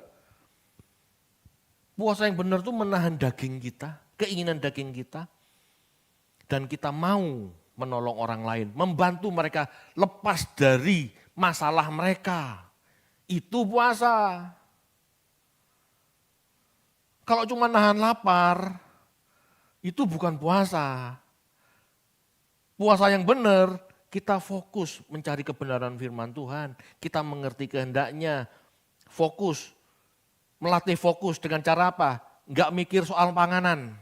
Puasa yang benar itu menahan daging kita, keinginan daging kita. Dan kita mau menolong orang lain, membantu mereka lepas dari masalah mereka. Itu puasa. Kalau cuma nahan lapar, itu bukan puasa. Puasa yang benar, kita fokus mencari kebenaran firman Tuhan. Kita mengerti kehendaknya, fokus. Melatih fokus dengan cara apa? Enggak mikir soal panganan.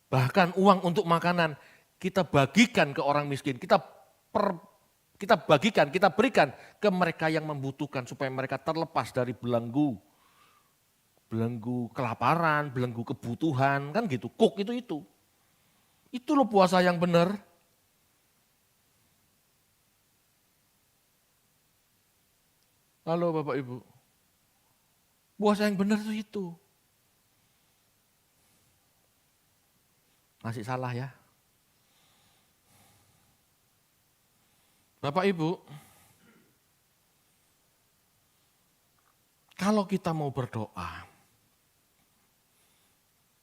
Bahkan uang untuk makanan, kita bagikan ke orang miskin. Kita bagikan, kita berikan ke mereka yang membutuhkan supaya mereka terlepas dari belenggu kelaparan, belenggu kebutuhan, kan gitu. Kuk itu. Itu loh puasa yang benar. Halo Bapak Ibu. Puasa yang benar itu. Masih salah ya. Bapak Ibu, kalau kita mau berdoa,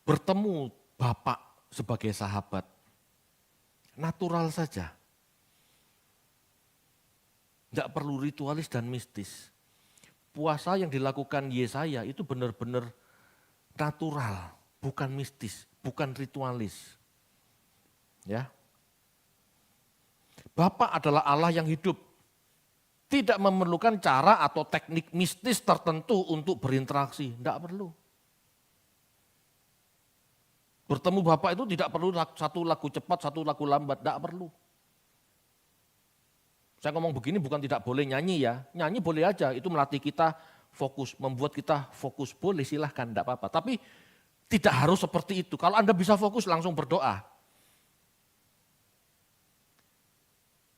bertemu Bapak sebagai sahabat, natural saja. Tidak perlu ritualis dan mistis. Puasa yang dilakukan Yesaya itu benar-benar natural, bukan mistis, bukan ritualis. Ya. Bapa adalah Allah yang hidup. Tidak memerlukan cara atau teknik mistis tertentu untuk berinteraksi, tidak perlu. Bertemu Bapak itu tidak perlu satu lagu cepat, satu lagu lambat, tidak perlu. Saya ngomong begini bukan tidak boleh nyanyi ya, nyanyi boleh aja, itu melatih kita fokus, membuat kita fokus, boleh silahkan, tidak apa-apa. Tapi Tidak harus seperti itu. Kalau Anda bisa fokus langsung berdoa.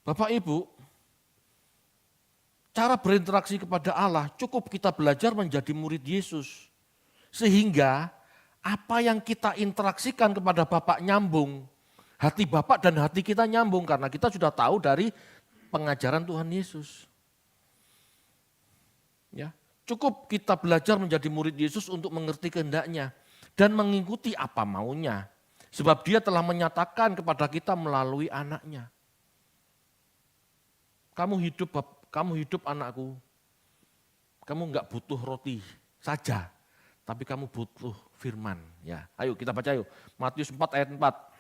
Bapak Ibu, cara berinteraksi kepada Allah cukup kita belajar menjadi murid Yesus. Sehingga apa yang kita interaksikan kepada Bapak nyambung. Hati Bapak dan hati kita nyambung karena kita sudah tahu dari pengajaran Tuhan Yesus. Ya, cukup kita belajar menjadi murid Yesus untuk mengerti kehendaknya dan mengikuti apa maunya. Sebab dia telah menyatakan kepada kita melalui anaknya. Kamu hidup anakku. Kamu enggak butuh roti saja, tapi kamu butuh firman. Ya, ayo kita baca yuk. Matius 4 ayat 4.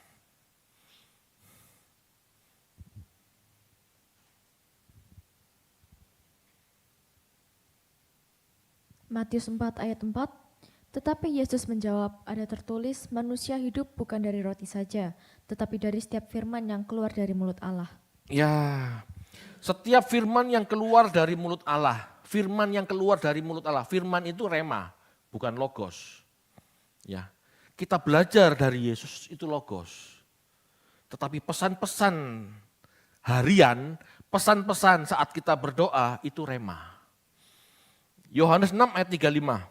Matius 4 ayat 4, tetapi Yesus menjawab, ada tertulis, manusia hidup bukan dari roti saja, tetapi dari setiap firman yang keluar dari mulut Allah. Ya, setiap firman yang keluar dari mulut Allah, firman yang keluar dari mulut Allah, firman itu rema, bukan logos. Ya, kita belajar dari Yesus itu logos. Tetapi pesan-pesan harian, pesan-pesan saat kita berdoa itu rema. Yohanes 6 ayat 35.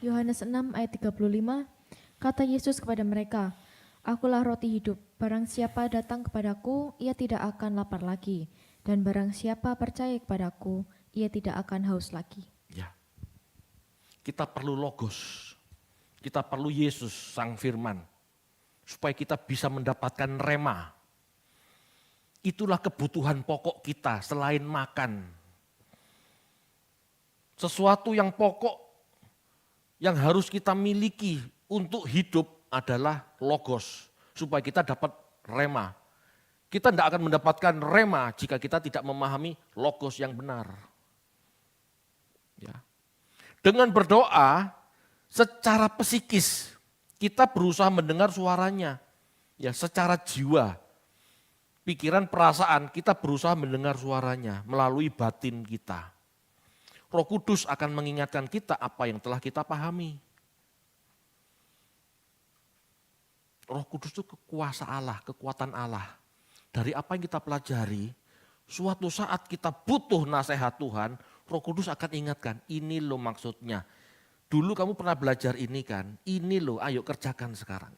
Yohanes 6 ayat 35, kata Yesus kepada mereka, Akulah roti hidup, barang siapa datang kepadaku, ia tidak akan lapar lagi, dan barang siapa percaya kepadaku, ia tidak akan haus lagi. Ya, kita perlu logos, kita perlu Yesus sang firman, supaya kita bisa mendapatkan rema. Itulah kebutuhan pokok kita selain makan. Sesuatu yang pokok yang harus kita miliki untuk hidup adalah logos, supaya kita dapat rema. Kita tidak akan mendapatkan rema jika kita tidak memahami logos yang benar. Ya. Dengan berdoa secara psikis, kita berusaha mendengar suaranya, ya secara jiwa, pikiran, perasaan, kita berusaha mendengar suaranya melalui batin kita. Roh Kudus akan mengingatkan kita apa yang telah kita pahami. Roh Kudus itu kuasa Allah, kekuatan Allah. Dari apa yang kita pelajari, suatu saat kita butuh nasihat Tuhan, Roh Kudus akan ingatkan, ini loh maksudnya. Dulu kamu pernah belajar ini kan, ini loh ayo kerjakan sekarang.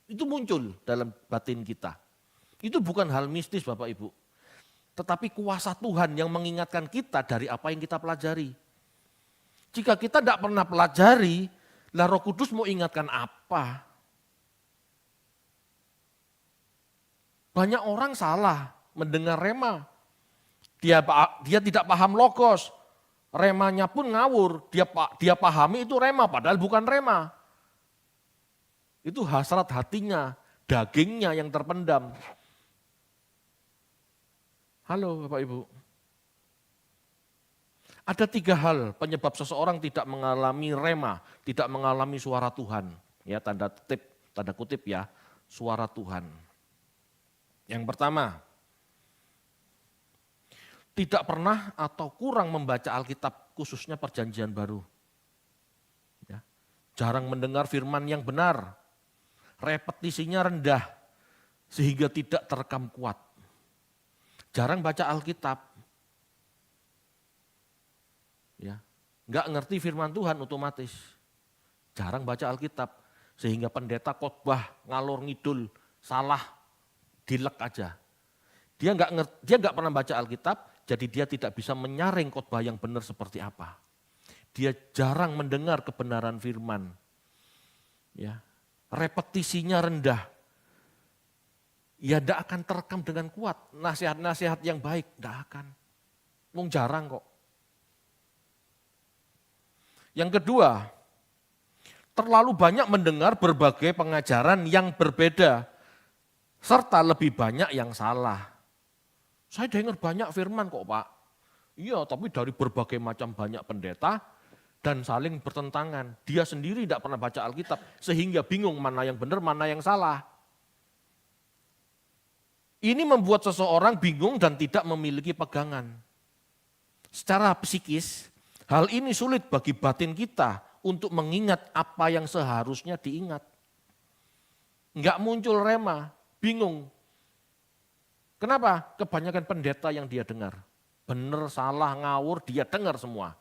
Itu muncul dalam batin kita. Itu bukan hal mistis Bapak Ibu. Tetapi kuasa Tuhan yang mengingatkan kita dari apa yang kita pelajari. Jika kita tidak pernah pelajari, lah Roh Kudus mau ingatkan apa? Banyak orang salah mendengar rema. Dia tidak paham logos. Remanya pun ngawur, dia pahami itu rema, padahal bukan rema. Itu hasrat hatinya, dagingnya yang terpendam. Halo Bapak Ibu. Ada 3 hal penyebab seseorang tidak mengalami rema, tidak mengalami suara Tuhan. Ya, tanda kutip ya, suara Tuhan. Yang pertama, tidak pernah atau kurang membaca Alkitab, khususnya Perjanjian Baru. Ya. Jarang mendengar firman yang benar, repetisinya rendah, sehingga tidak terekam kuat. Jarang baca Alkitab, ya, nggak ngerti firman Tuhan otomatis. Jarang baca Alkitab, sehingga pendeta khotbah ngalor ngidul, salah, dilek aja. Dia nggak pernah baca Alkitab, jadi dia tidak bisa menyaring khotbah yang benar seperti apa. Dia jarang mendengar kebenaran firman. Ya, repetisinya rendah. Ya tidak akan terekam dengan kuat. Nasihat-nasihat yang baik tidak akan. Mung jarang kok. Yang kedua, terlalu banyak mendengar berbagai pengajaran yang berbeda, serta lebih banyak yang salah. Saya dengar banyak firman kok Pak. Iya, tapi dari berbagai macam banyak pendeta dan saling bertentangan. Dia sendiri tidak pernah baca Alkitab, sehingga bingung mana yang benar, mana yang salah. Ini membuat seseorang bingung dan tidak memiliki pegangan. Secara psikis, hal ini sulit bagi batin kita untuk mengingat apa yang seharusnya diingat. Enggak muncul rema, bingung. Kenapa? Kebanyakan pendeta yang dia dengar. Benar, salah, ngawur, dia dengar semua.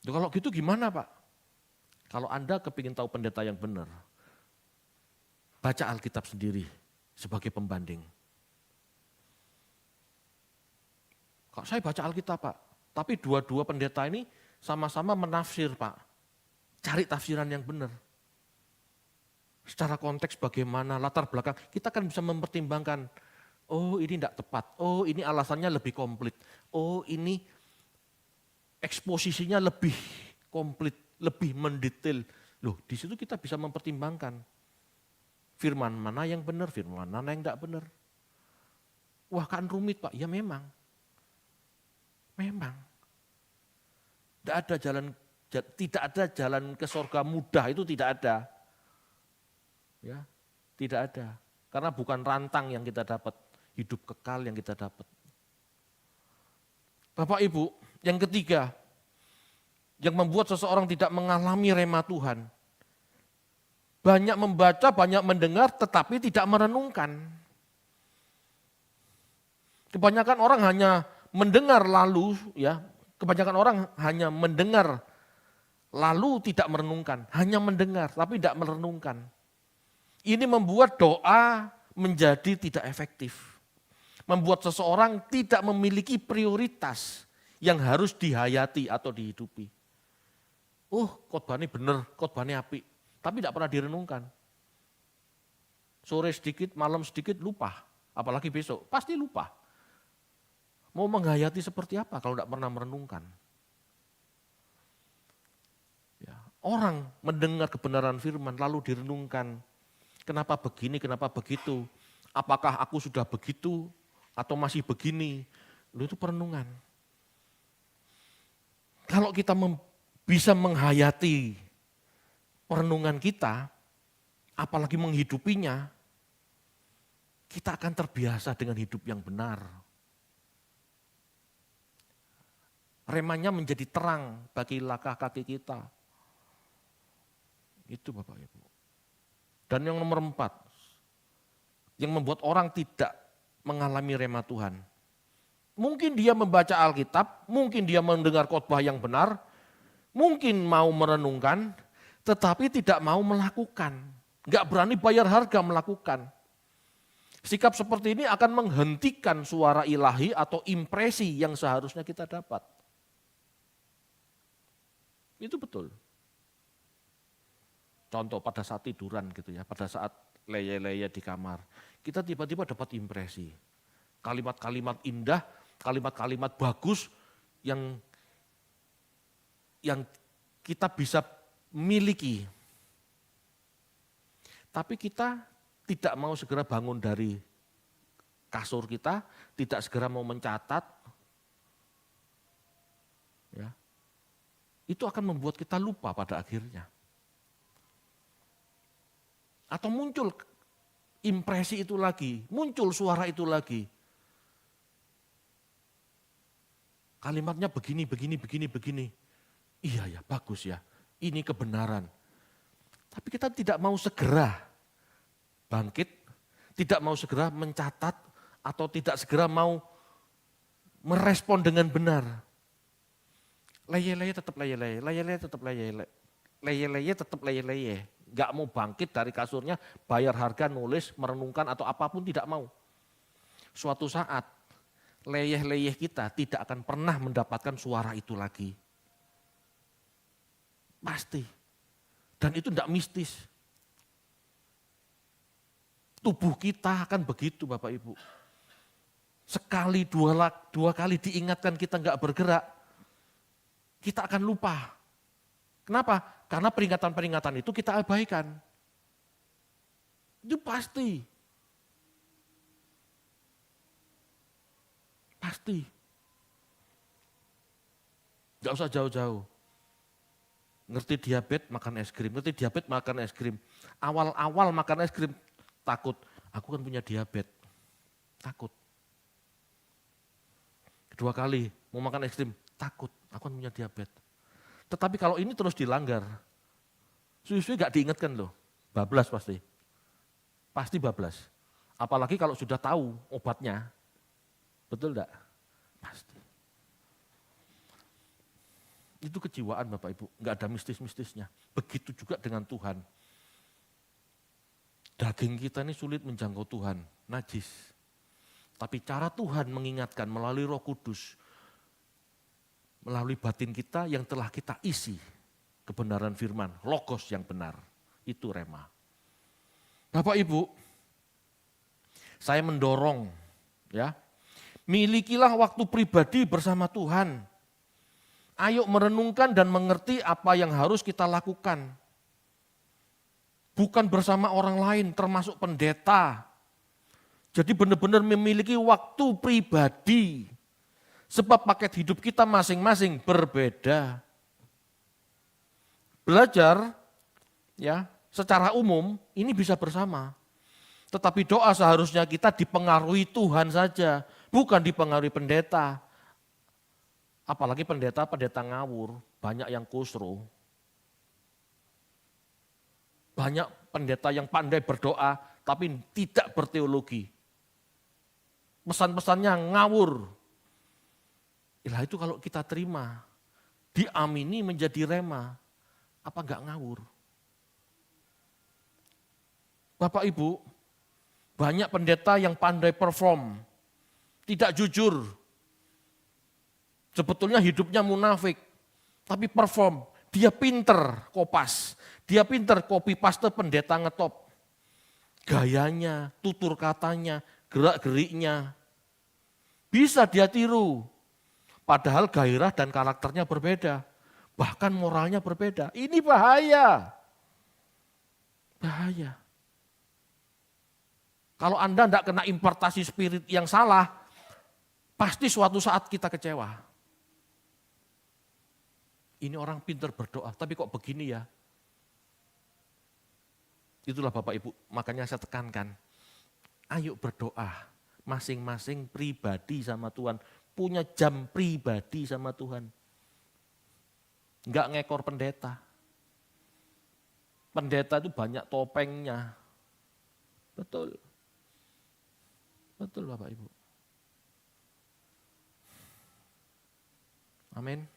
Kalau gitu gimana Pak? Kalau Anda kepingin tahu pendeta yang benar, baca Alkitab sendiri sebagai pembanding. Kok saya baca Alkitab Pak, tapi dua-dua pendeta ini sama-sama menafsir Pak. Cari tafsiran yang benar. Secara konteks bagaimana, latar belakang, kita kan bisa mempertimbangkan, oh ini tidak tepat, oh ini alasannya lebih komplit, oh ini eksposisinya lebih komplit, lebih mendetail. Loh, di situ kita bisa mempertimbangkan firman mana yang benar, firman mana yang tidak benar. Wah kan rumit Pak, ya memang. Memang. Tidak ada jalan ke surga mudah, itu tidak ada. Ya, tidak ada. Karena bukan rantang yang kita dapat, hidup kekal yang kita dapat. Bapak Ibu, yang ketiga, yang membuat seseorang tidak mengalami rema Tuhan. Banyak membaca, banyak mendengar, tetapi tidak merenungkan. Kebanyakan orang hanya mendengar lalu, ya, kebanyakan orang hanya mendengar lalu tidak merenungkan. Hanya mendengar, tapi tidak merenungkan. Ini membuat doa menjadi tidak efektif. Membuat seseorang tidak memiliki prioritas yang harus dihayati atau dihidupi. Khotbah ini benar, khotbah ini apik, tapi tidak pernah direnungkan. Sore sedikit, malam sedikit lupa, apalagi besok, pasti lupa. Mau menghayati seperti apa kalau tidak pernah merenungkan? Ya, orang mendengar kebenaran firman lalu direnungkan, kenapa begini, kenapa begitu, apakah aku sudah begitu atau masih begini, itu perenungan. Kalau kita bisa menghayati perenungan kita, apalagi menghidupinya, kita akan terbiasa dengan hidup yang benar. Remanya menjadi terang bagi langkah kaki kita. Itu Bapak Ibu. Dan yang nomor 4, yang membuat orang tidak mengalami rema Tuhan. Mungkin dia membaca Alkitab, mungkin dia mendengar khotbah yang benar, mungkin mau merenungkan, tetapi tidak mau melakukan. Enggak berani bayar harga melakukan. Sikap seperti ini akan menghentikan suara ilahi atau impresi yang seharusnya kita dapat. Itu betul. Contoh pada saat tiduran gitu ya, pada saat leye-leye di kamar. Kita tiba-tiba dapat impresi. Kalimat-kalimat indah, kalimat-kalimat bagus yang kita bisa miliki. Tapi kita tidak mau segera bangun dari kasur kita, tidak segera mau mencatat. Ya. Itu akan membuat kita lupa pada akhirnya. Atau muncul impresi itu lagi, muncul suara itu lagi. Kalimatnya begini. Iya ya, bagus ya, ini kebenaran. Tapi kita tidak mau segera bangkit, tidak mau segera mencatat, atau tidak segera mau merespon dengan benar. Leye-leye tetap leye-leye, leye-leye tetap leye-leye, leye-leye tetap leye-leye. Gak mau bangkit dari kasurnya, bayar harga, nulis, merenungkan atau apapun tidak mau. Suatu saat leyeh-leyeh kita tidak akan pernah mendapatkan suara itu lagi. Pasti. Dan itu tidak mistis. Tubuh kita akan begitu Bapak Ibu. Sekali, dua kali diingatkan kita nggak bergerak, kita akan lupa. Kenapa? Karena peringatan-peringatan itu kita abaikan. Itu pasti. Pasti. Nggak usah jauh-jauh. Ngerti diabetes makan es krim, ngerti diabetes makan es krim. Awal-awal makan es krim takut, aku kan punya diabetes, takut. Kedua kali mau makan es krim, takut, aku kan punya diabetes. Tetapi kalau ini terus dilanggar, suwi-suwi gak diingatkan loh, bablas pasti. Pasti bablas. Apalagi kalau sudah tahu obatnya, betul enggak? Pasti. Itu kejiwaan Bapak Ibu, enggak ada mistis-mistisnya. Begitu juga dengan Tuhan. Daging kita ini sulit menjangkau Tuhan, najis. Tapi cara Tuhan mengingatkan melalui Roh Kudus, melalui batin kita yang telah kita isi kebenaran firman, logos yang benar, itu rema. Bapak Ibu, saya mendorong ya, milikilah waktu pribadi bersama Tuhan. Ayo merenungkan dan mengerti apa yang harus kita lakukan. Bukan bersama orang lain, termasuk pendeta. Jadi benar-benar memiliki waktu pribadi. Sebab paket hidup kita masing-masing berbeda. Belajar ya, secara umum ini bisa bersama. Tetapi doa seharusnya kita dipengaruhi Tuhan saja, bukan dipengaruhi pendeta. Apalagi pendeta-pendeta ngawur, banyak yang kusro. Banyak pendeta yang pandai berdoa, tapi tidak berteologi. Pesan-pesannya ngawur. Lah itu kalau kita terima, diamini menjadi rema, apa enggak ngawur? Bapak Ibu, banyak pendeta yang pandai perform, tidak jujur. Sebetulnya hidupnya munafik, tapi perform. Dia pinter kopas, dia pinter copy paste pendeta ngetop. Gayanya, tutur katanya, gerak-geriknya. Bisa dia tiru, padahal gairah dan karakternya berbeda. Bahkan moralnya berbeda. Ini bahaya. Bahaya. Kalau Anda tidak kena impartasi spirit yang salah, pasti suatu saat kita kecewa. Ini orang pintar berdoa, tapi kok begini ya? Itulah Bapak Ibu, makanya saya tekankan. Ayo berdoa, masing-masing pribadi sama Tuhan. Punya jam pribadi sama Tuhan. Enggak ngekor pendeta. Pendeta itu banyak topengnya. Betul. Betul Bapak Ibu. Amin.